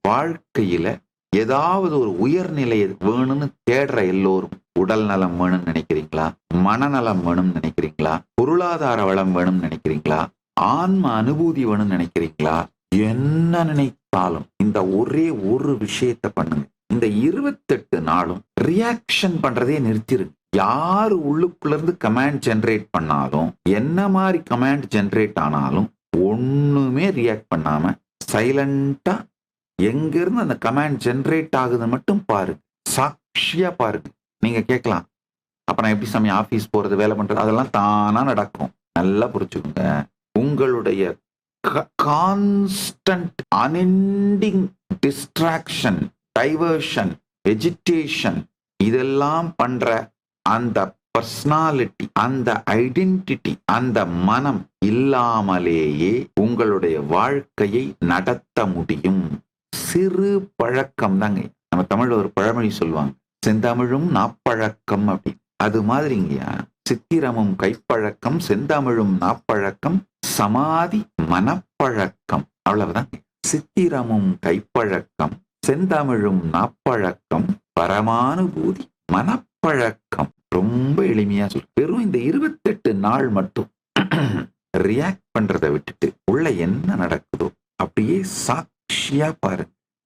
வாழ்க்கையில ஏதாவது ஒரு உயர்நிலை வேணும்னு தேடுற எல்லோரும் உடல் நலம் வேணும்னு நினைக்கிறீங்களா? மனநலம் வேணும்னு நினைக்கிறீங்களா? பொருளாதார வளம் வேணும்னு நினைக்கிறீங்களா? ஆன்ம அனுபூதி வேணும்னு நினைக்கிறீங்களா? என்ன நினைத்தாலும் இந்த ஒரே ஒரு விஷயத்த பண்ணுங்க. இந்த 28 நாளும் ரியாக்ஷன் பண்றதே நிறுத்திருங்க. யாரு உள்ளுக்குள்ள இருந்து கமாண்ட் ஜெனரேட் பண்ணாலும், என்ன மாதிரி கமாண்ட் ஜெனரேட் ஆனாலும் ஒண்ணுமே ரியாக்ட் பண்ணாம சைலண்டா எங்க இருந்து அந்த கமாண்ட் ஜெனரேட் ஆகுதுன்னு மட்டும் பாருங்க. சாட்சியா பாருங்க. நீங்க கேட்கலாம், அப்ப நான் எப்படி சாமி ஆபீஸ் போறது, வேலை பண்றது, அதெல்லாம் தானா நடக்கும். நல்லா புரிச்சுக்கோங்க. உங்களுடைய constant unending distraction, diversion, agitation இதெல்லாம் பண்ற அந்த பர்சனாலிட்டி, அந்த ஐடென்டிட்டி, அந்த மனம் இல்லாமலேயே உங்களுடைய வாழ்க்கையை நடத்த முடியும். சிறு பழக்கம் தாங்க. நம்ம தமிழ்ல ஒரு பழமொழி சொல்லுவாங்க, செந்தமிழும் நாப்பழக்கம் அப்படி. அது மாதிரிங்கய்யா, சித்திரமும் கைப்பழக்கம், செந்தமிழும் நாப்பழக்கம், சமாதி மனப்பழக்கம். அவ்வளவுதான். சித்திரமும் கைப்பழக்கம், செந்தமிழும் நாப்பழக்கம், பரமானுபூதி மனப்பழக்கம். ரொம்ப எளிமையா சொல்லு. வெறும் இந்த 28 நாள் மட்டும் ரியாக்ட் பண்றதை விட்டுட்டு உள்ள என்ன நடக்குதோ அப்படியே சாட்சியா பாருங்க.